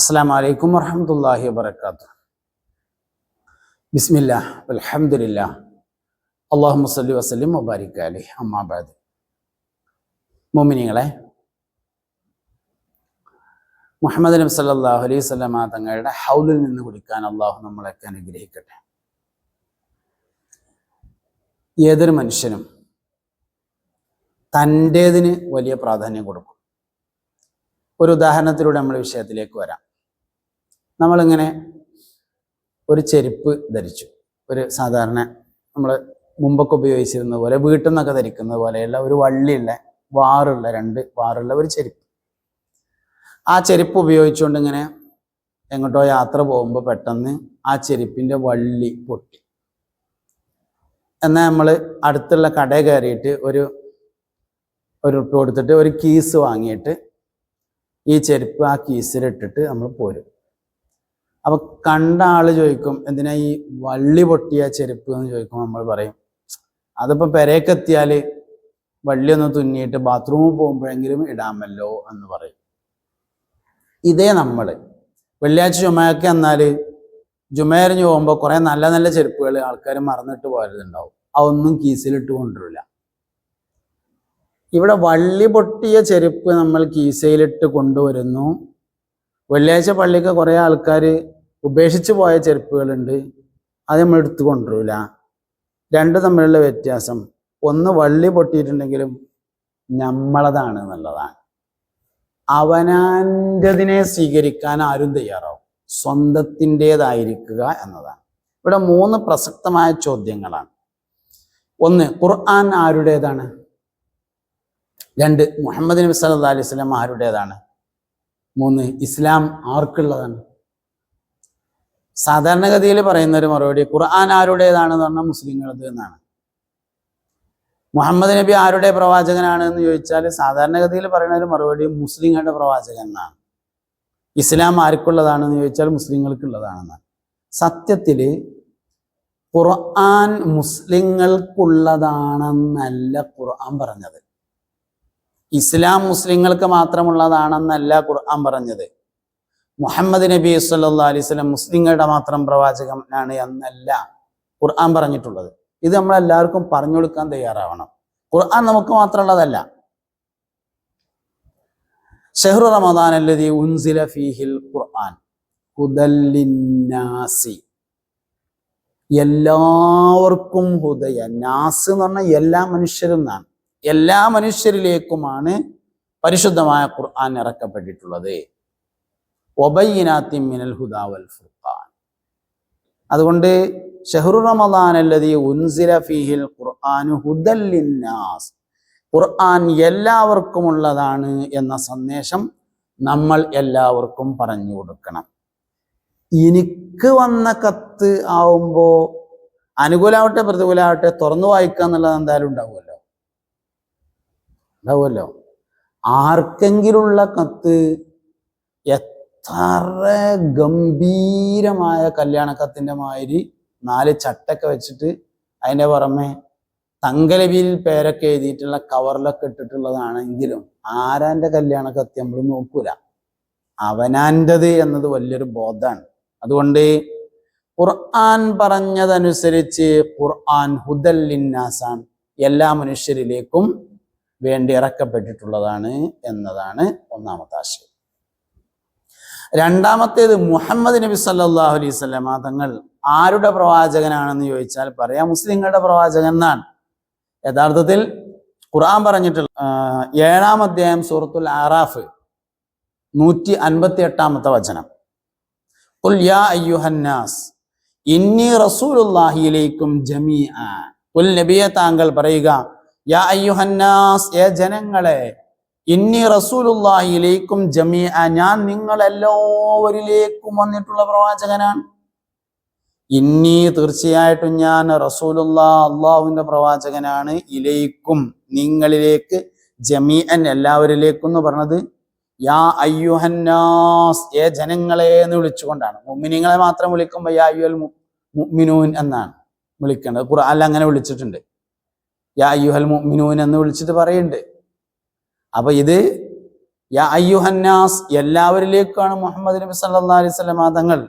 അസ്സലാമു അലൈക്കും വറഹ്മത്തുള്ളാഹി വബറകാതുഹു. ബിസ്മില്ലാഹ് വൽഹംദുലില്ലാഹ് അല്ലാഹുമ്മ സ്വല്ലി വസല്ലിം വബാരിക് അലൈഹി. അമ്മാ ബഅദ്. മുഅ്മിനീങ്ങളെ, മുഹമ്മദ് നബി സല്ലല്ലാഹു അലൈഹി വസല്ലമ തങ്ങളുടെ ഹൗലിൽ നിന്ന് കുടിക്കാൻ അള്ളാഹു നമ്മളെയൊക്കെ അനുഗ്രഹിക്കട്ടെ. ഏതൊരു മനുഷ്യനും തൻ്റേതിന് വലിയ പ്രാധാന്യം കൊടുക്കും. ഒരു ഉദാഹരണത്തിലൂടെ നമ്മൾ വിഷയത്തിലേക്ക് വരാം. നമ്മളിങ്ങനെ ഒരു ചെരുപ്പ് ധരിച്ചു, ഒരു സാധാരണ നമ്മൾ മുമ്പൊക്കെ ഉപയോഗിച്ചിരുന്ന പോലെ വീട്ടിൽ നിന്നൊക്കെ ധരിക്കുന്നത് പോലെയുള്ള ഒരു വള്ളിയുള്ള രണ്ട് വാറുള്ള ഒരു ചെരുപ്പ്. ആ ചെരുപ്പ് ഉപയോഗിച്ചുകൊണ്ട് ഇങ്ങനെ എങ്ങോട്ടോ യാത്ര പോകുമ്പോൾ പെട്ടെന്ന് ആ ചെരുപ്പിൻ്റെ വള്ളി പൊട്ടി. എന്നാൽ നമ്മൾ അടുത്തുള്ള കടയിൽ കയറിയിട്ട് ഒരു ഉറുപ്പിക കൊടുത്തിട്ട് ഒരു കീസ് വാങ്ങിയിട്ട് ഈ ചെരുപ്പ് ആ കീസിലിട്ടിട്ട് നമ്മൾ പോരും. അപ്പൊ കണ്ട ആള് ചോദിക്കും, എന്തിനാ ഈ വള്ളി പൊട്ടിയ ചെരുപ്പ് എന്ന് ചോദിക്കുമ്പോൾ നമ്മൾ പറയും, അതിപ്പോൾ പെരേക്കെത്തിയാൽ വള്ളി ഒന്ന് തുന്നിയിട്ട് ബാത്റൂമിൽ പോകുമ്പോഴെങ്കിലും ഇടാമല്ലോ എന്ന് പറയും. ഇതേ നമ്മൾ വെള്ളിയാഴ്ച ജുമയൊക്കെ എന്നാൽ ജുമയറിഞ്ഞ് പോകുമ്പോൾ കുറേ നല്ല നല്ല ചെരുപ്പുകൾ ആൾക്കാർ മറന്നിട്ട് പോയതുണ്ടാവും. അതൊന്നും കീസിലിട്ട് കൊണ്ടുവരില്ല. ഇവിടെ വള്ളി പൊട്ടിയ ചെരുപ്പ് നമ്മൾ കീസയിലിട്ട് കൊണ്ടുവരുന്നു. വെള്ളിയാഴ്ച പള്ളിക്ക് കുറേ ആൾക്കാർ ഉപേക്ഷിച്ച് പോയ ചെരുപ്പുകളുണ്ട്, അത് നമ്മൾ എടുത്തു കൊണ്ടുവരില്ല. രണ്ടും തമ്മിലുള്ള വ്യത്യാസം, ഒന്ന് വള്ളി പൊട്ടിയിട്ടുണ്ടെങ്കിലും നമ്മളതാണ് എന്നുള്ളതാണ്. അവനാൻ്റെതിനെ സ്വീകരിക്കാൻ ആരും തയ്യാറാവും, സ്വന്തത്തിൻ്റെതായിരിക്കുക എന്നതാണ്. ഇവിടെ 3 പ്രസക്തമായ ചോദ്യങ്ങളാണ്. 1, ഖുർആൻ ആരുടേതാണ്? 2, മുഹമ്മദ് നബി സല്ലല്ലാഹു അലൈഹി വസല്ലം ആരുടേതാണ്? 3, ഇസ്ലാം ആർക്കുള്ളതാണ്? സാധാരണഗതിയിൽ പറയുന്ന ഒരു മറുപടി ഖുർആൻ ആരുടേതാണെന്ന് പറഞ്ഞാൽ മുസ്ലിങ്ങളത് എന്നാണ്. മുഹമ്മദ് നബി ആരുടെ പ്രവാചകനാണ് എന്ന് ചോദിച്ചാൽ സാധാരണഗതിയിൽ പറയുന്ന ഒരു മറുപടി മുസ്ലിങ്ങളുടെ പ്രവാചകൻ എന്നാണ്. ഇസ്ലാം ആർക്കുള്ളതാണെന്ന് ചോദിച്ചാൽ മുസ്ലിങ്ങൾക്കുള്ളതാണെന്നാണ്. സത്യത്തിൽ ഖുർആൻ മുസ്ലിങ്ങൾക്കുള്ളതാണെന്നല്ല ഖുർആൻ പറഞ്ഞത്. ഇസ്ലാം മുസ്ലിങ്ങൾക്ക് മാത്രമുള്ളതാണെന്നല്ല ഖുർആൻ പറഞ്ഞത്. മുഹമ്മദ് നബി സല്ലല്ലാഹു അലൈഹി വസല്ലം മുസ്ലിങ്ങളുടെ മാത്രം പ്രവാചകനാണ് എന്നല്ല ഖുർആൻ പറഞ്ഞിട്ടുള്ളത്. ഇത് നമ്മളെല്ലാവർക്കും പറഞ്ഞു കൊടുക്കാൻ തയ്യാറാവണം. ഖുർആൻ നമുക്ക് മാത്രമുള്ളതല്ല. ശഹ്റു റമദാൻ അല്ലദീ ഉൻസില ഫീഹിൽ ഖുർആൻ ഹുദൽ ലിന്നാസി, എല്ലാവർക്കും ഹുദയ. നാസ് എന്ന് പറഞ്ഞാൽ എല്ലാ മനുഷ്യരും എന്നാണ്. എല്ലാ മനുഷ്യരിലേക്കുമാണ് പരിശുദ്ധമായ ഖുർആൻ ഇറക്കപ്പെട്ടിട്ടുള്ളത്. വബയ്യിനാത്തിൻ മിനൽ ഹുദാ വൽ ഫുർഖാൻ. അതുകൊണ്ട് ശഹ്റു റമദാൻ അല്ലദീ ഉൻസില ഫീഹിൽ ഖുർആനു ഹുദൽ ലിന്നാസ്, ഖുർആൻ എല്ലാവർക്കും ഉള്ളതാണ് എന്ന സന്ദേശം നമ്മൾ എല്ലാവർക്കും പറഞ്ഞു കൊടുക്കണം. എനിക്ക് വന്ന കത്ത് ആവുമ്പോൾ അനുകൂലമാവട്ടെ പ്രതികൂലമാവട്ടെ തുറന്നു വായിക്കുക എന്നുള്ളത് എന്തായാലും ഉണ്ടാവുമല്ലോ. ആർക്കെങ്കിലുള്ള കത്ത് എത്ര ഗംഭീരമായ കല്യാണ കത്തിൻ്റെ മാതിരി 4 ചട്ടൊക്കെ വെച്ചിട്ട് അതിൻ്റെ പുറമെ തങ്കലവിയിൽ പേരൊക്കെ എഴുതിയിട്ടുള്ള കവറിലൊക്കെ ഇട്ടിട്ടുള്ളതാണെങ്കിലും ആരാൻ്റെ കല്യാണ കത്ത് നമ്മൾ നോക്കൂല. അവനാൻ്റത് എന്നത് വലിയൊരു ബോധമാണ്. അതുകൊണ്ട് ഖുർആൻ പറഞ്ഞതനുസരിച്ച് ഖുർആൻ ഹുദൽ ലിന്നാസാണ്, എല്ലാ മനുഷ്യരിലേക്കും വേണ്ടി ഇറക്കപ്പെട്ടിട്ടുള്ളതാണ് എന്നതാണ് ഒന്നാമത്തെ ആശയം. രണ്ടാമത്തേത്, മുഹമ്മദ് നബി സല്ലല്ലാഹു അലൈഹി വസല്ലം തങ്ങൾ ആരുടെ പ്രവാചകനാണെന്ന് ചോദിച്ചാൽ പറയാം മുസ്ലിങ്ങളുടെ പ്രവാചകൻ എന്നാണ്. യഥാർത്ഥത്തിൽ ഖുർആൻ പറഞ്ഞിട്ടുള്ള 7-ാം അധ്യായം സൂറത്തുൽ ആറാഫ് 158-ാമത്തെ വചനം, ഖുൽ യാ അയ്യുഹന്നാസ് ഇന്നി റസൂലുള്ളാഹി ഇലൈക്കും ജമീഅ. ഖുൽ നബിയെ താങ്കൾ പറയുക, യാ അയ്യുഹന്നാസ്, ഏ ജനങ്ങളെ, ഇന്നി റസൂലുള്ളാഹി ഇലൈക്കും ജമീഅ, ഞാൻ നിങ്ങളെല്ലാവരിലേക്കും വന്നിട്ടുള്ള പ്രവാചകനാണ്. ഇന്നി, തീർച്ചയായിട്ടും ഞാൻ, റസൂലുള്ളാഹ്, അള്ളാഹുവിന്റെ പ്രവാചകനാണ്, ഇലൈക്കും, നിങ്ങളിലേക്ക്, ജമീഅൻ, എല്ലാവരിലേക്കും എന്ന് പറഞ്ഞത് യാ അയ്യുഹന്നാസ്, ഏ ജനങ്ങളെ എന്ന് വിളിച്ചുകൊണ്ടാണ്. മുഅ്മിനീങ്ങളെ മാത്രം വിളിക്കുമ്പോൾ യാ അയ്യുൽ മുഅ്മിനൂൻ എന്നാണ് വിളിക്കേണ്ടത്. ഖുർആനിൽ അങ്ങനെ വിളിച്ചിട്ടുണ്ട്. യാ അയ്യുഹൽ മുഅ്മിനൂൻ എന്ന് വിളിച്ചിട്ട് പറയുന്നുണ്ട്. അപ്പൊ ഇത് യാ അയ്യുഹന്നാസ്, എല്ലാവരിലേക്കാണ് മുഹമ്മദ് നബി സല്ലല്ലാഹു അലൈഹി വസല്ലം തങ്ങൾ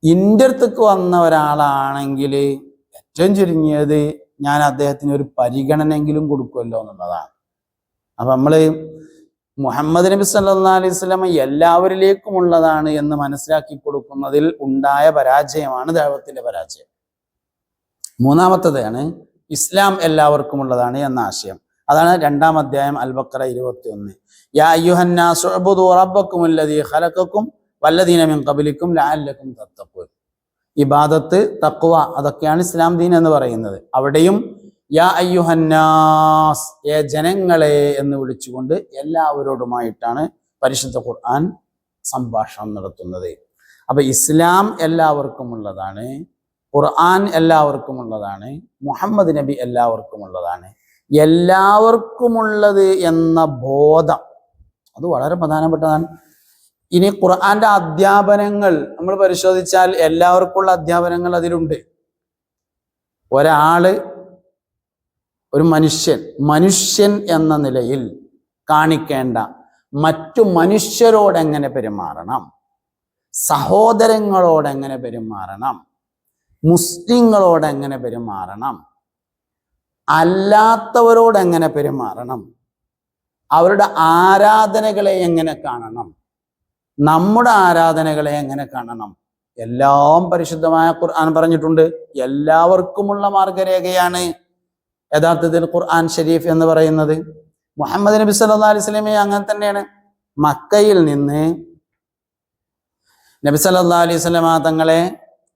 ഇൻ്റെ അടുത്തേക്ക് വന്ന ഒരാളാണെങ്കിൽ ഏറ്റവും ചുരുങ്ങിയത് ഞാൻ അദ്ദേഹത്തിന് ഒരു പരിഗണനയെങ്കിലും കൊടുക്കുമല്ലോ എന്നുള്ളതാണ്. അപ്പൊ നമ്മള് മുഹമ്മദ് നബി സല്ലല്ലാഹു അലൈഹി വസല്ലം എല്ലാവരിലേക്കും ഉള്ളതാണ് എന്ന് മനസ്സിലാക്കി കൊടുക്കുന്നതിൽ ഉണ്ടായ പരാജയമാണ് ദഅവത്തിന്റെ പരാജയം. മൂന്നാമത്തതാണ് ഇസ്ലാം എല്ലാവർക്കും ഉള്ളതാണ് എന്ന ആശയം. അതാണ് 2-ാം അധ്യായം അൽ-ബഖറ 21. യാ അയ്യുഹന്നാസു ഉബ്ദു റബ്ബക്കുമുല്ലദീ ഖലഖക്കും വല്ലദീന മിൻ ഖബ്ലിക്കും ലഅല്ലക്കും തത്തഖൂൻ. ഇബാദത്ത്, തഖ്വ, അതൊക്കെയാണ് ഇസ്ലാം ദീൻ എന്ന് പറയുന്നത്. അവിടെയും യാ അയ്യുഹന്നാസ്, ജനങ്ങളെ എന്ന് വിളിച്ചുകൊണ്ട് എല്ലാവരോടുമായിട്ടാണ് പരിശുദ്ധ ഖുർആൻ സംഭാഷണം നടത്തുന്നത്. അപ്പൊ ഇസ്ലാം എല്ലാവർക്കും ഉള്ളതാണ്, ഖുർആൻ എല്ലാവർക്കും ഉള്ളതാണ്, മുഹമ്മദ് നബി എല്ലാവർക്കും ഉള്ളതാണ്. എല്ലാവർക്കുമുള്ളത് എന്ന ബോധം അത് വളരെ പ്രധാനപ്പെട്ടതാണ്. ഇനി ഖുർആന്റെ അധ്യാപനങ്ങൾ നമ്മൾ പരിശോധിച്ചാൽ എല്ലാവർക്കുമുള്ള അധ്യാപനങ്ങൾ അതിലുണ്ട്. ഒരാള്, ഒരു മനുഷ്യൻ എന്ന നിലയിൽ കാണിക്കേണ്ട മറ്റു മനുഷ്യരോടെങ്ങനെ പെരുമാറണം, സഹോദരങ്ങളോടെങ്ങനെ പെരുമാറണം, മുസ്ലിങ്ങളോടെങ്ങനെ പെരുമാറണം, അല്ലാത്തവരോടെങ്ങനെ പെരുമാറണം, അവരുടെ ആരാധനകളെ എങ്ങനെ കാണണം, നമ്മുടെ ആരാധനകളെ എങ്ങനെ കാണണം, എല്ലാം പരിശുദ്ധമായ ഖുർആൻ പറഞ്ഞിട്ടുണ്ട്. എല്ലാവർക്കുമുള്ള മാർഗരേഖയാണ് യഥാർത്ഥത്തിൽ ഖുർആൻ ഷരീഫ് എന്ന് പറയുന്നത്. മുഹമ്മദ് നബി സല്ലല്ലാഹു അലൈഹി വസല്ലമയെ അങ്ങനെ തന്നെയാണ്. മക്കയിൽ നിന്ന് നബി സല്ലല്ലാഹു അലൈഹി വസല്ലമ തങ്ങളെ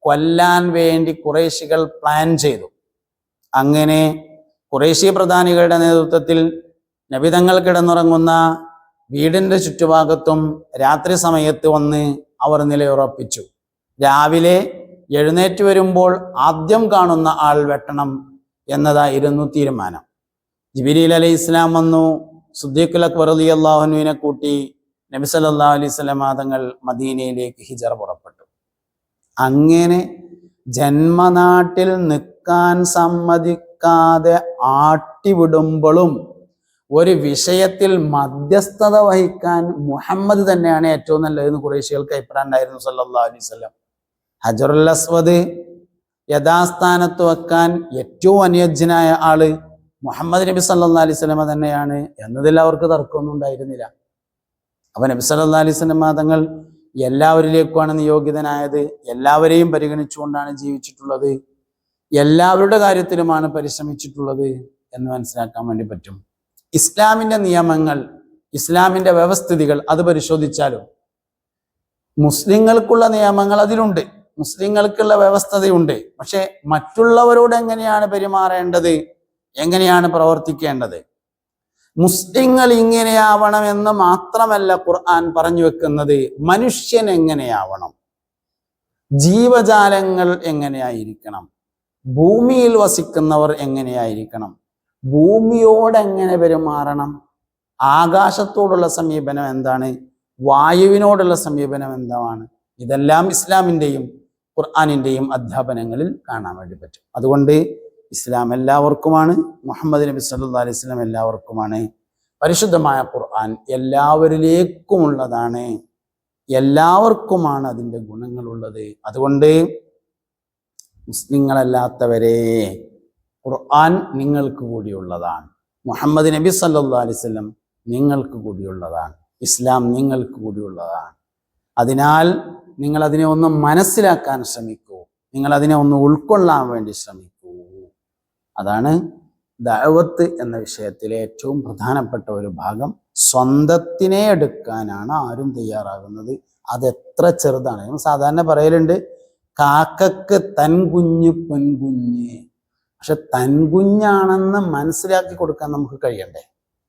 കൊല്ലാൻ വേണ്ടി ഖുറൈശികൾ പ്ലാൻ ചെയ്തു. അങ്ങനെ ഖുറൈശി പ്രധാനികളുടെ നേതൃത്വത്തിൽ നബി തങ്ങൾ കിടന്നുറങ്ങുന്ന വീടിന്റെ ചുറ്റുഭാഗത്തും രാത്രി സമയത്ത് വന്ന് അവർ നിലയുറപ്പിച്ചു. രാവിലെ എഴുന്നേറ്റ് വരുമ്പോൾ ആദ്യം കാണുന്ന ആൾ വെട്ടണം എന്നതായിരുന്നു തീരുമാനം. ജിബ്രീൽ അലൈഹി ഇസ്ലാം വന്നു. സിദ്ദീഖുൽ അക്ബർ റളിയല്ലാഹു അൻഹുവിനെ കൂട്ടി നബി സല്ലല്ലാഹു അലൈഹി വസല്ലം തങ്ങൾ മദീനയിലേക്ക് ഹിജറ പുറപ്പെട്ടു. അങ്ങനെ ജന്മനാട്ടിൽ നിൽക്കാൻ സമ്മതിക്കാതെ ആട്ടിവിടുമ്പോഴും ഒരു വിഷയത്തിൽ മധ്യസ്ഥത വഹിക്കാൻ മുഹമ്മദ് തന്നെയാണ് ഏറ്റവും നല്ലതെന്ന് ഖുറൈശികൾക്ക് അഭിപ്രായം ഉണ്ടായിരുന്നു സല്ലല്ലാഹു അലൈഹി വസല്ലം. ഹജറുൽ അസ്വദ് യഥാസ്ഥാനത്ത് വെക്കാൻ ഏറ്റവും അനുയോജ്യനായ ആള് മുഹമ്മദ് നബി സല്ലല്ലാഹു അലൈഹി വസല്ലം തന്നെയാണ് എന്നതിൽ അവർക്ക് തർക്കമൊന്നും ഉണ്ടായിരുന്നില്ല. അപ്പൊ നബി സല്ലല്ലാഹു അലൈഹി വസല്ലം തങ്ങൾ എല്ലാവരിലേക്കുമാണ് നിയോഗിതനായത്. എല്ലാവരെയും പരിഗണിച്ചുകൊണ്ടാണ് ജീവിച്ചിട്ടുള്ളത്. എല്ലാവരുടെ കാര്യത്തിലുമാണ് പരിശ്രമിച്ചിട്ടുള്ളത് എന്ന് മനസ്സിലാക്കാൻ വേണ്ടി പറ്റും. ഇസ്ലാമിന്റെ നിയമങ്ങൾ, ഇസ്ലാമിന്റെ വ്യവസ്ഥിതികൾ അത് പരിശോധിച്ചാലും മുസ്ലിങ്ങൾക്കുള്ള നിയമങ്ങൾ അതിലുണ്ട്, മുസ്ലിങ്ങൾക്കുള്ള വ്യവസ്ഥതയുണ്ട്. പക്ഷെ മറ്റുള്ളവരോട് എങ്ങനെയാണ് പെരുമാറേണ്ടത്, എങ്ങനെയാണ് പ്രവർത്തിക്കേണ്ടത്, മുസ്ലിങ്ങൾ ഇങ്ങനെയാവണമെന്ന് മാത്രമല്ല ഖുർആൻ പറഞ്ഞു വെക്കുന്നത്. മനുഷ്യൻ എങ്ങനെയാവണം, ജീവജാലങ്ങൾ എങ്ങനെയായിരിക്കണം, ഭൂമിയിൽ വസിക്കുന്നവർ എങ്ങനെയായിരിക്കണം, ഭൂമിയോട് എങ്ങനെ പെരുമാറണം, ആകാശത്തോടുള്ള സമീപനം എന്താണ്, വായുവിനോടുള്ള സമീപനം എന്താണ്, ഇതെല്ലാം ഇസ്ലാമിൻ്റെയും ഖുർആനിൻ്റെയും അധ്യാപനങ്ങളിൽ കാണാൻ വേണ്ടി പറ്റും. അതുകൊണ്ട് ഇസ്ലാം എല്ലാവർക്കുമാണ്, മുഹമ്മദ് നബി സല്ലല്ലാഹു അലൈഹി വസല്ലം എല്ലാവർക്കുമാണ്, പരിശുദ്ധമായ ഖുർആൻ എല്ലാവരിലേക്കുമുള്ളതാണ്, എല്ലാവർക്കുമാണ് അതിൻ്റെ ഗുണങ്ങളുള്ളത്. അതുകൊണ്ട് മുസ്ലിങ്ങളല്ലാത്തവരെ ഖുർആൻ നിങ്ങൾക്ക് കൂടിയുള്ളതാണ്, മുഹമ്മദ് നബി സല്ലല്ലാഹു അലൈഹി വസല്ലം നിങ്ങൾക്ക് കൂടിയുള്ളതാണ്, ഇസ്ലാം നിങ്ങൾക്ക് കൂടിയുള്ളതാണ്. അതിനാൽ നിങ്ങൾ അതിനെ ഒന്ന് മനസ്സിലാക്കാൻ ശ്രമിക്കൂ, നിങ്ങൾ അതിനെ ഒന്ന് ഉൾക്കൊള്ളാൻ വേണ്ടി ശ്രമിക്കൂ. അതാണ് ദഅവത്ത് എന്ന വിഷയത്തിലെ ഏറ്റവും പ്രധാനപ്പെട്ട ഒരു ഭാഗം. സ്വന്തത്തിനെ എടുക്കാനാണ് ആരും തയ്യാറാകുന്നത്. അതെത്ര ചെറുതാണ്. സാധാരണ പറയലുണ്ട്, കാക്കക്ക് തൻ കുഞ്ഞ് പൊൻകുഞ്ഞ്. പക്ഷെ തൻകുഞ്ഞാണെന്ന് മനസ്സിലാക്കി കൊടുക്കാൻ നമുക്ക് കഴിയണ്ടേ?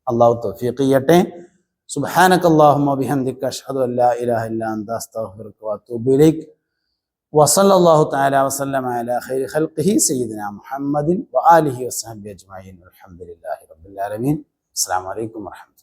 അള്ളാഹു തൗഫീഖ് ചെയ്യട്ടെ. സുബ്ഹാനകല്ലാഹുമ്മ ബിഹംദിക അഷ്ഹദു അല്ലാ ഇലാഹ ഇല്ലാ അൻത അസ്തഗ്ഫിറുക വഅതൂബു ഇലൈക്. വസല്ലല്ലാഹു തആല വസല്ലമ അലാ ഖൈരി ഖൽഖിഹി സയ്യിദിനാ മുഹമ്മദിൻ വആലിഹി വസഹ്ബിഹി അജ്മഈൻ. അൽഹംദുലില്ലാഹി റബ്ബിൽ ആലമീൻ. അസ്സലാമു അലൈക്കും വറഹ്മത്തുള്ളാഹി.